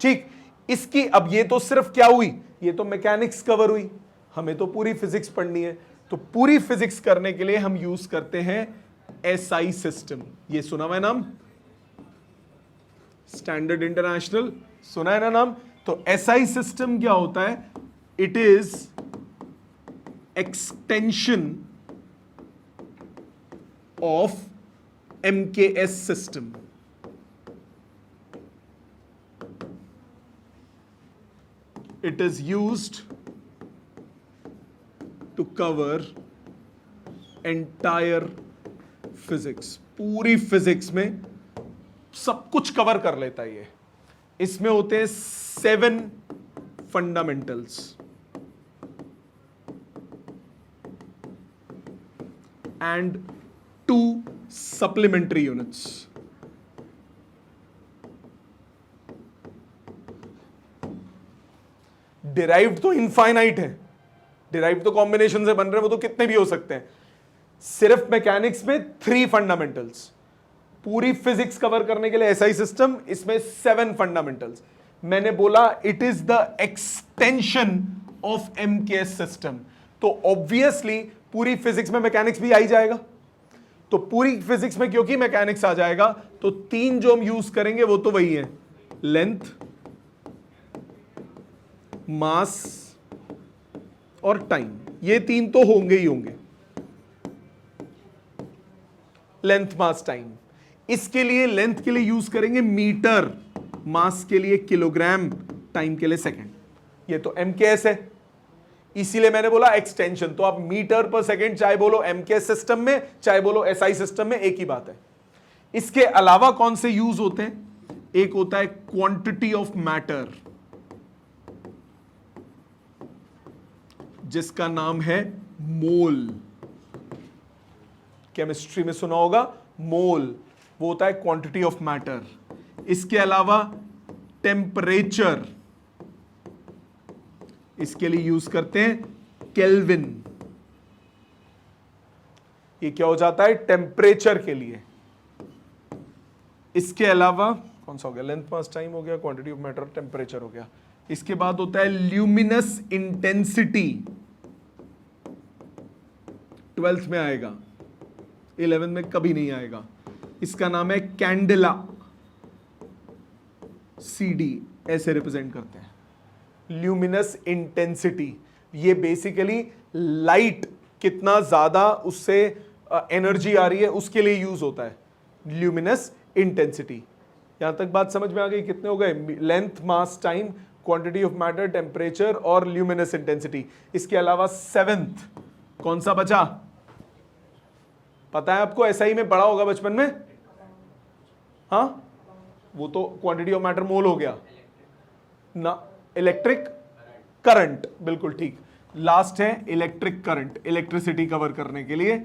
ठीक, इसकी अब ये तो सिर्फ क्या हुई? ये तो मैकेनिक्स कवर हुई। हमें तो पूरी फिजिक्स पढ़नी है, तो पूरी फिजिक्स करने के लिए हम यूज करते हैं SI सिस्टम। ये सुना हुआ है नाम? स्टैंडर्ड इंटरनेशनल, सुना है ना नाम? तो SI सिस्टम क्या होता है? It is extension of MKS system. It is used to cover entire physics. पूरी फिजिक्स में सब कुछ कवर कर लेता है ये। इसमें होते हैं 7 fundamentals and 2 supplementary units. Derived तो इनफाइनाइट है, डिराइव्ड तो कॉम्बिनेशन से बन रहे हैं, वो तो कितने भी हो सकते हैं। सिर्फ मैकेनिक्स में 3 फंडामेंटल्स। पूरी फिजिक्स कवर करने के लिए SI सिस्टम, इसमें 7 फंडामेंटल्स। मैंने बोला it is the extension of MKS system. तो ऑब्वियसली पूरी फिजिक्स में मैकेनिक्स भी आ ही जाएगा। तो पूरी फिजिक्स में क्योंकि मैकेनिक्स आ जाएगा, तो 3 जो हम यूज करेंगे वो तो वही है, लेंथ, मास और टाइम। ये 3 तो होंगे ही होंगे, लेंथ, मास, टाइम। इसके लिए लेंथ के लिए यूज करेंगे मीटर, मास के लिए किलोग्राम, टाइम के लिए सेकंड। ये तो MKS है, इसीलिए मैंने बोला एक्सटेंशन। तो आप मीटर पर सेकंड चाहे बोलो MKS सिस्टम में, चाहे बोलो SI सिस्टम में, एक ही बात है। इसके अलावा कौन से यूज होते हैं? एक होता है क्वांटिटी ऑफ मैटर, जिसका नाम है मोल। केमिस्ट्री में सुना होगा मोल, वो होता है क्वांटिटी ऑफ मैटर। इसके अलावा टेम्परेचर, इसके लिए यूज करते हैं केल्विन। ये क्या हो जाता है? टेम्परेचर के लिए। इसके अलावा कौन सा हो गया? लेंथ मास टाइम हो गया, क्वांटिटी ऑफ मैटर, टेम्परेचर हो गया। इसके बाद होता है ल्यूमिनस इंटेंसिटी, 12th में आएगा, 11th में कभी नहीं आएगा। इसका नाम है कैंडेला, CD ऐसे रिप्रेजेंट करते हैं। ल्यूमिनस इंटेंसिटी, ये बेसिकली लाइट कितना ज्यादा उससे एनर्जी आ रही है उसके लिए यूज होता है, ल्यूमिनस इंटेंसिटी। यहां तक बात समझ में आ गई? कितने हो गए? Length, mass, time, quantity of matter, temperature और ल्यूमिनस इंटेंसिटी। इसके अलावा 7th कौन सा बचा? पता है आपको? SI में पढ़ा होगा बचपन में। हाँ, वो तो क्वांटिटी ऑफ मैटर मोल हो गया ना। इलेक्ट्रिक करंट, बिल्कुल ठीक। लास्ट है इलेक्ट्रिक करंट, इलेक्ट्रिसिटी कवर करने के लिए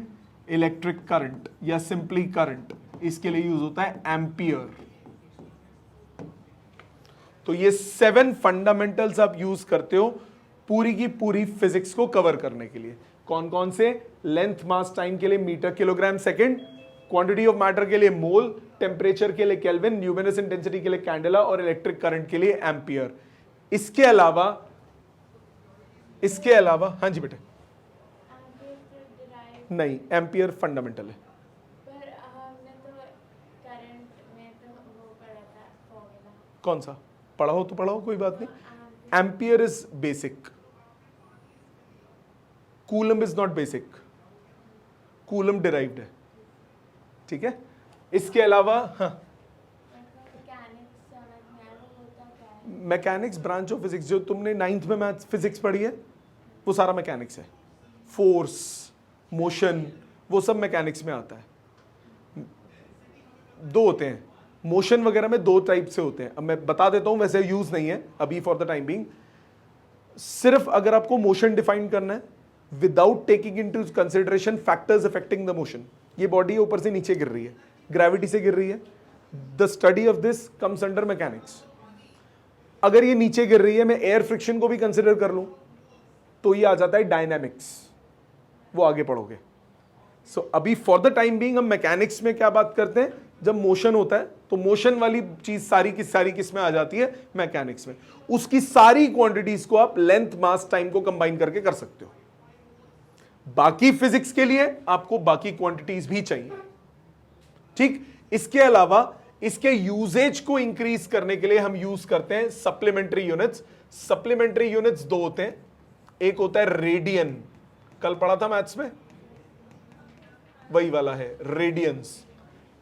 इलेक्ट्रिक करंट या सिंपली करंट, इसके लिए यूज होता है एम्पियर। तो ये 7 फंडामेंटल्स आप यूज करते हो पूरी की पूरी फिजिक्स को कवर करने के लिए। कौन कौन से? लेंथ, मास, टाइम के लिए metre, kilogram, second, quantity of matter के लिए मोल, टेम्परेचर के लिए केल्विन, ल्यूमिनस इंटेंसिटी के लिए कैंडेला और इलेक्ट्रिक करंट के लिए एम्पियर। इसके अलावा हाँ जी बेटे, नहीं, एम्पियर फंडामेंटल है। पर हमने तो करंट में तो वो पढ़ा था फॉर्मूला। कौन सा? पढ़ा हो तो पढ़ा हो, कोई बात नहीं। Ampere is basic, coulomb is not basic, coulomb derived है, ठीक है। इसके अलावा हाँ, मैकेनिक्स ब्रांच ऑफ फिजिक्स, जो तुमने 9th में मैथ्स फिजिक्स पढ़ी है वो सारा मैकेनिक्स है। फोर्स, मोशन, वो सब मैकेनिक्स में आता है। 2 होते हैं मोशन वगैरह में, 2 टाइप से होते हैं। अब मैं बता देता हूं, वैसे यूज नहीं है अभी फॉर द टाइम बीइंग। सिर्फ अगर आपको मोशन डिफाइन करना है without taking into consideration factors affecting the motion, ये बॉडी ऊपर से नीचे गिर रही है, ग्रेविटी से गिर रही है, the study of this comes under mechanics. अगर ये नीचे गिर रही है, मैं एयर फ्रिक्शन को भी कंसिडर कर लूं तो ये आ जाता है डायनामिक्स, वो आगे पढ़ोगे। सो अभी फॉर द टाइम बीइंग हम मैकेनिक्स में क्या बात करते हैं, जब मोशन होता है तो मोशन वाली चीज सारी की सारी किस में आ जाती है? मैकेनिक्स में। उसकी सारी क्वांटिटीज को आप लेंथ, मास, टाइम को कंबाइन करके कर सकते हो। बाकी फिजिक्स के लिए आपको बाकी क्वांटिटीज भी चाहिए, ठीक। इसके अलावा इसके यूजेज को इंक्रीज करने के लिए हम यूज करते हैं सप्लीमेंट्री यूनिट्स। सप्लीमेंट्री यूनिट्स 2 होते हैं, एक होता है रेडियन, कल पढ़ा था मैथ्स में, वही वाला है रेडियंस।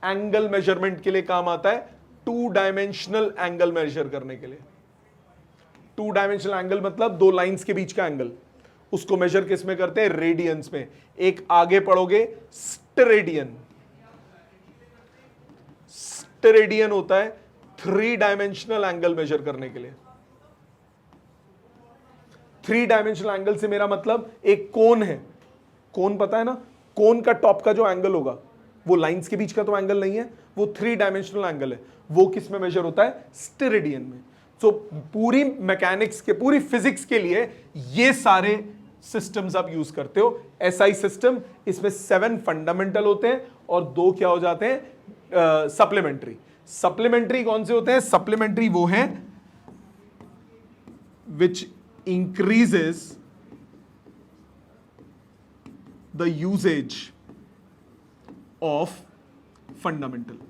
एंगल मेजरमेंट के लिए काम आता है, 2 डायमेंशनल एंगल मेजर करने के लिए। 2 डायमेंशनल एंगल मतलब 2 लाइंस के बीच का एंगल, उसको मेजर किस में करते हैं? रेडियंस में। एक आगे पढ़ोगे स्टेरेडियन, स्टेरेडियन होता है 3 डायमेंशनल एंगल मेजर करने के लिए। 3 डायमेंशनल एंगल से मेरा मतलब एक कोन है, कोन पता है ना, कोन का टॉप का जो एंगल होगा वो लाइंस के बीच का तो एंगल नहीं है, वो 3 डायमेंशनल एंगल है, वो किस में मेजर होता है? स्टेरेडियन में। सो पूरी मैकेनिक्स के, पूरी फिजिक्स के लिए ये सारे सिस्टम्स आप यूज करते हो। SI सिस्टम, इसमें 7 फंडामेंटल होते हैं और 2 क्या हो जाते हैं? सप्लीमेंट्री। सप्लीमेंट्री कौन से होते हैं? सप्लीमेंट्री वो हैं विच increases the usage of fundamental।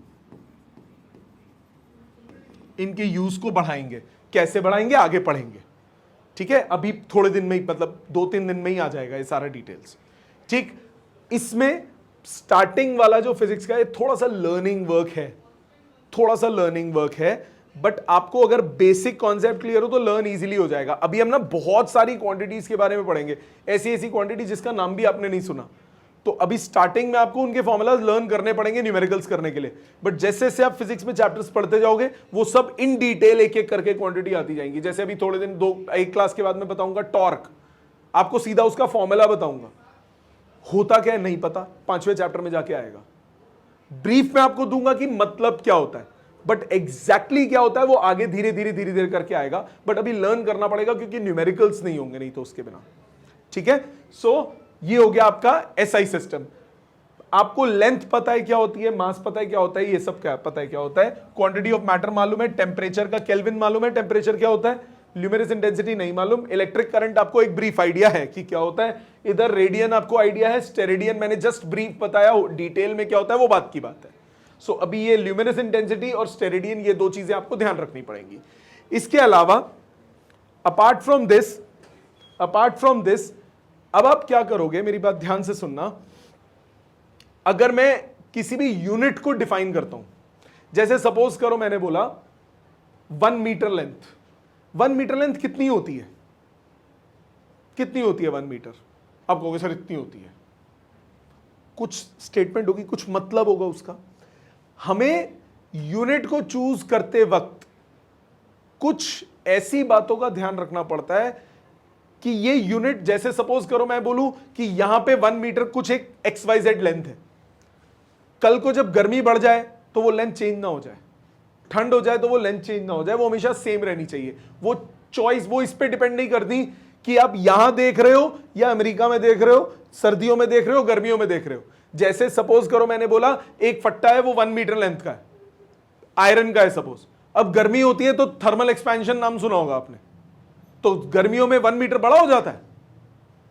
इनके यूज को बढ़ाएंगे। कैसे बढ़ाएंगे आगे पढ़ेंगे, ठीक है। अभी थोड़े दिन में ही, मतलब 2-3 दिन में ही आ जाएगा ये सारा डिटेल्स, ठीक। इसमें स्टार्टिंग वाला जो फिजिक्स का है थोड़ा सा लर्निंग वर्क है, थोड़ा सा लर्निंग वर्क है, बट आपको अगर बेसिक कॉन्सेप्ट क्लियर हो तो लर्न इजीली हो जाएगा। अभी हम ना बहुत सारी क्वांटिटीज के बारे में पढ़ेंगे, ऐसी ऐसी क्वांटिटी जिसका नाम भी आपने नहीं सुना। तो अभी स्टार्टिंग में आपको उनके फॉर्मूलाज लर्न करने पड़ेंगे न्यूमेरिकल्स करने के लिए, बट जैसे जैसे आप फिजिक्स में चैप्टर्स पढ़ते जाओगे वो सब इन डिटेल एक एक करके क्वांटिटी आती जाएंगी। जैसे अभी थोड़े दिन, 1 क्लास के बाद में बताऊंगा टॉर्क, आपको सीधा उसका फॉर्मूला बताऊंगा, होता क्या है नहीं पता, 5वें चैप्टर में जाके आएगा। ब्रीफ में आपको दूंगा कि मतलब क्या होता है, बट एग्जैक्टली क्या होता है वो आगे धीरे धीरे करके आएगा, बट अभी लर्न करना पड़ेगा क्योंकि न्यूमेरिकल्स नहीं होंगे नहीं तो उसके बिना। ठीक है, सो ये हो गया आपका एसआई सिस्टम। आपको लेंथ पता है क्या होती है, मास पता है क्या होता है, ये सब क्या पता है क्या होता है, क्वांटिटी ऑफ मैटर मालूम है, टेम्परेचर का केल्विन मालूम है, टेम्परेचर क्या होता है, ल्यूमिनस इंटेंसिटी नहीं मालूम, इलेक्ट्रिक करंट आपको एक ब्रीफ आइडिया है कि क्या होता है, इधर रेडियन आपको आइडिया है, स्टेरेडियन मैंने जस्ट ब्रीफ बताया, डिटेल में क्या होता है वो बात की बात है। सो अभी ये ल्यूमिनस इंटेंसिटी और स्टेरेडियन ये दो चीजें आपको ध्यान रखनी पड़ेंगी। इसके अलावा अपार्ट फ्रॉम दिस अब आप क्या करोगे, मेरी बात ध्यान से सुनना। अगर मैं किसी भी यूनिट को डिफाइन करता हूं, जैसे सपोज करो मैंने बोला 1 मीटर लेंथ, 1 मीटर लेंथ कितनी होती है, कितनी होती है 1 मीटर, आप कहोगे सर इतनी होती है, कुछ स्टेटमेंट होगी, कुछ मतलब होगा उसका। हमें यूनिट को चूज करते वक्त कुछ ऐसी बातों का ध्यान रखना पड़ता है कि ये यूनिट, जैसे सपोज करो मैं बोलूं कि यहां पे 1 मीटर कुछ एक XYZ लेंथ है, कल को जब गर्मी बढ़ जाए तो वो लेंथ चेंज ना हो जाए, ठंड हो जाए तो वो लेंथ चेंज ना हो जाए, वो हमेशा सेम रहनी चाहिए। वो चॉइस वो इस पे डिपेंड नहीं करती कि आप यहां देख रहे हो या अमेरिका में देख रहे हो, सर्दियों में देख रहे हो, गर्मियों में देख रहे हो। जैसे सपोज करो मैंने बोला एक फट्टा है वो 1 मीटर लेंथ का है, आयरन का है सपोज, अब गर्मी होती है तो थर्मल एक्सपेंशन नाम सुना होगा आपने, तो गर्मियों में 1 मीटर बड़ा हो जाता है,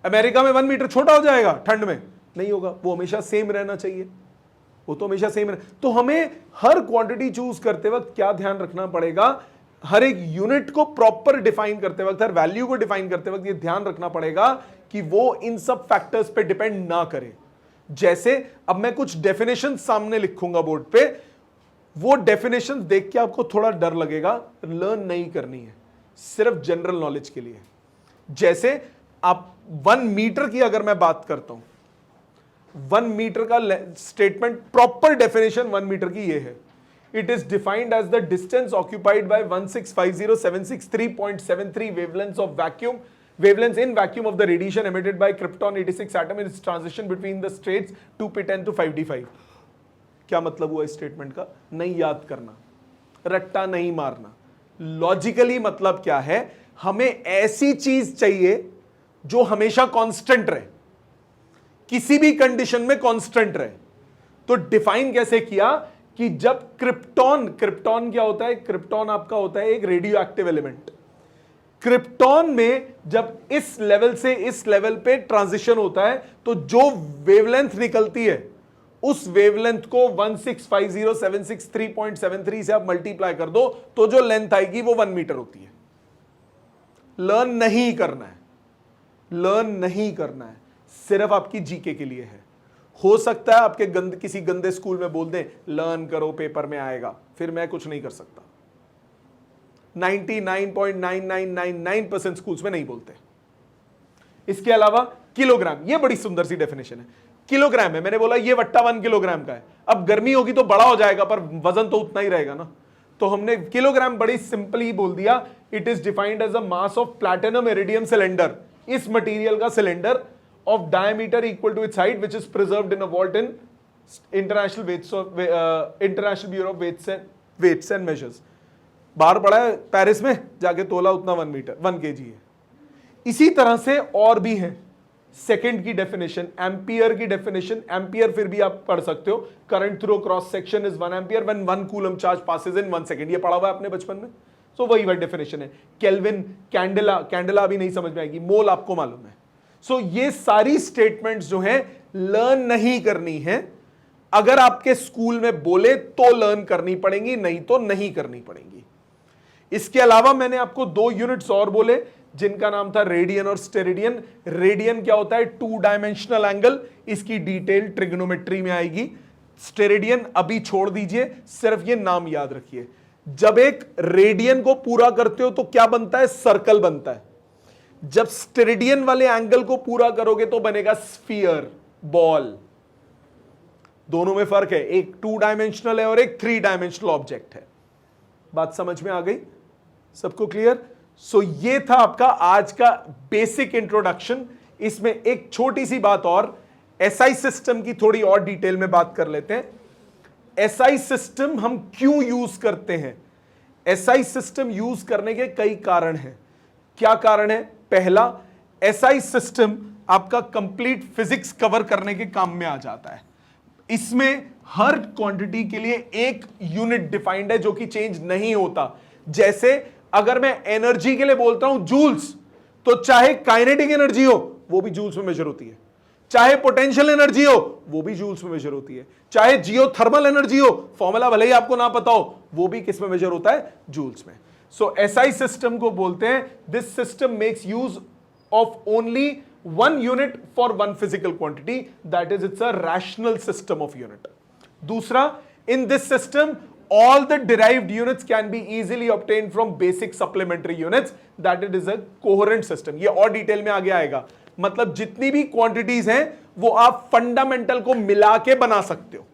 अमेरिका में 1 मीटर छोटा हो जाएगा, ठंड में नहीं होगा, वो हमेशा सेम रहना चाहिए, वो तो हमेशा सेम है। तो हमें हर क्वांटिटी चूज करते वक्त क्या ध्यान रखना पड़ेगा, हर एक यूनिट को प्रॉपर डिफाइन करते वक्त, हर वैल्यू को डिफाइन करते वक्त ये ध्यान रखना पड़ेगा कि वो इन सब फैक्टर्स पे डिपेंड ना करे। जैसे अब मैं कुछ डेफिनेशन सामने लिखूंगा बोर्ड पे, वो डेफिनेशन देख के आपको थोड़ा डर लगेगा, लर्न नहीं करनी है, सिर्फ जनरल नॉलेज के लिए। जैसे आप 1 मीटर की अगर मैं बात करता हूं, 1 मीटर का स्टेटमेंट, प्रॉपर डेफिनेशन 1 मीटर की ये है, it is defined as the distance occupied by 1650763.73 wavelengths of vacuum, wavelengths in vacuum of the radiation emitted by krypton 86 atom in its transition between the states 2p10 to 5d5। क्या मतलब हुआ इस statement का, नहीं याद करना, रट्टा नहीं मारना, लॉजिकली मतलब क्या है, हमें ऐसी चीज चाहिए जो हमेशा कांस्टेंट रहे, किसी भी कंडीशन में कांस्टेंट रहे। तो डिफाइन कैसे किया कि जब क्रिप्टॉन क्या होता है, क्रिप्टॉन आपका होता है एक रेडियो एक्टिव एलिमेंट, क्रिप्टॉन में जब इस लेवल से इस लेवल पे ट्रांजिशन होता है तो जो वेवलेंथ निकलती है उस वेवलेंथ को 1650763.73 से आप मल्टीप्लाई कर दो तो जो लेंथ आएगी वो 1 मीटर होती है। लर्न नहीं करना है, लर्न नहीं करना है, सिर्फ आपकी जीके के लिए है। हो सकता है आपके किसी गंदे स्कूल में बोल दें लर्न करो पेपर में आएगा, फिर मैं कुछ नहीं कर सकता। 99.9999% स्कूल्स में नहीं बोलते। इसके अलावा किलोग्राम, ये बड़ी सुंदर सी डेफिनेशन है, किलोग्राम है, मैंने बोला ये वट्टा 1 किलोग्राम का है, अब गर्मी होगी तो बड़ा हो जाएगा पर वजन तो उतना ही रहेगा ना, तो हमने किलोग्राम बड़ी सिंपली बोल दिया, it is defined as a mass of platinum iridium cylinder, इस मटेरियल का cylinder of diameter equal to its height which is preserved in a vault in International Bureau of Weights and Measures। बाहर पड़ा है Paris में, जाके तोला, उतना 1 metre 1 kg है। इसी तरह से और भी है। सेकंड की डेफिनेशन, एम्पियर की डेफिनेशन, एम्पियर फिर भी आप पढ़ सकते हो, current through cross section is 1 ampere when 1 coulomb charge passes in 1 second, ये पढ़ा हुआ है आपने बचपन में, सो वही डेफिनेशन है। केल्विन, कैंडेला भी नहीं समझ में आएगी, मोल आपको मालूम है। सो ये सारी स्टेटमेंट्स जो हैं लर्न नहीं करनी है, अगर आपके स्कूल में बोले तो लर्न करनी पड़ेंगी, नहीं तो नहीं करनी पड़ेंगी। इसके अलावा मैंने आपको 2 यूनिट्स और बोले जिनका नाम था रेडियन और स्टेरेडियन। रेडियन क्या होता है, 2 डायमेंशनल एंगल, इसकी डिटेल ट्रिग्नोमेट्री में आएगी। स्टेरेडियन अभी छोड़ दीजिए, सिर्फ ये नाम याद रखिए। जब एक रेडियन को पूरा करते हो तो क्या बनता है, सर्कल बनता है। जब स्टेरेडियन वाले एंगल को पूरा करोगे तो बनेगा स्फीयर, बॉल। दोनों में फर्क है, एक 2 डायमेंशनल है और एक 3 डायमेंशनल ऑब्जेक्ट है। बात समझ में आ गई सबको, क्लियर? सो ये था आपका आज का बेसिक इंट्रोडक्शन। इसमें एक छोटी सी बात और, एसआई सिस्टम की थोड़ी और डिटेल में बात कर लेते हैं। एसआई सिस्टम हम क्यों यूज करते हैं? एसआई सिस्टम यूज करने के कई कारण हैं। क्या कारण है? पहला, एसआई सिस्टम आपका कंप्लीट फिजिक्स कवर करने के काम में आ जाता है। इसमें हर क्वांटिटी के लिए एक यूनिट डिफाइंड है जो कि चेंज नहीं होता। जैसे अगर मैं एनर्जी के लिए बोलता हूं जूल्स, तो चाहे काइनेटिक एनर्जी हो वो भी जूल्स में मेजर होती है, चाहे पोटेंशियल एनर्जी हो वो भी जूल्स में मेजर होती है, चाहे जियोथर्मल एनर्जी हो, फॉर्मूला भले ही आपको ना पता हो, वो भी किस में मेजर होता है? जूल्स में। सो एसआई सिस्टम को बोलते हैं this system makes use of only one unit for one physical quantity, that is it's a rational system of unit. दूसरा, in this system all the derived units can be easily obtained from basic supplementary units, that it is a coherent system। ये और detail में आगे आएगा। मतलब जितनी भी quantities हैं वो आप फंडामेंटल को मिला के बना सकते हो,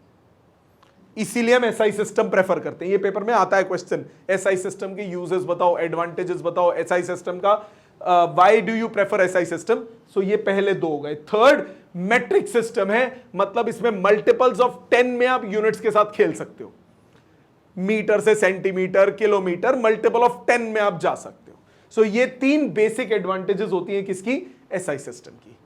इसीलिए हम एसआई सिस्टम प्रेफर करते हैं। ये पेपर में आता है क्वेश्चन, एसआई सिस्टम के यूजेस बताओ, एडवांटेजेस बताओ एसआई सिस्टम का, why do you prefer SI system. So ये पहले दो हो गए। थर्ड, मेट्रिक सिस्टम है, मतलब इसमें मल्टीपल्स ऑफ 10 में आप यूनिट्स के साथ खेल सकते हो, मीटर से सेंटीमीटर, किलोमीटर, मल्टीपल ऑफ 10 में आप जा सकते हो। सो ये तीन बेसिक एडवांटेजेस होती हैं किसकी? एसआई सिस्टम की।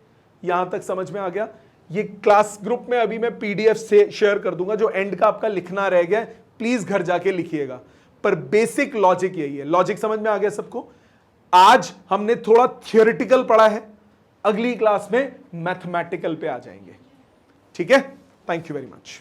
यहां तक समझ में आ गया? ये क्लास ग्रुप में अभी मैं पीडीएफ से शेयर कर दूंगा, जो एंड का आपका लिखना रह गया प्लीज घर जाके लिखिएगा, पर बेसिक लॉजिक यही है। लॉजिक समझ में आ गया सबको? आज हमने थोड़ा थियोरेटिकल पढ़ा है, अगली क्लास में मैथमेटिकल पे आ जाएंगे। ठीक है? Thank you very much.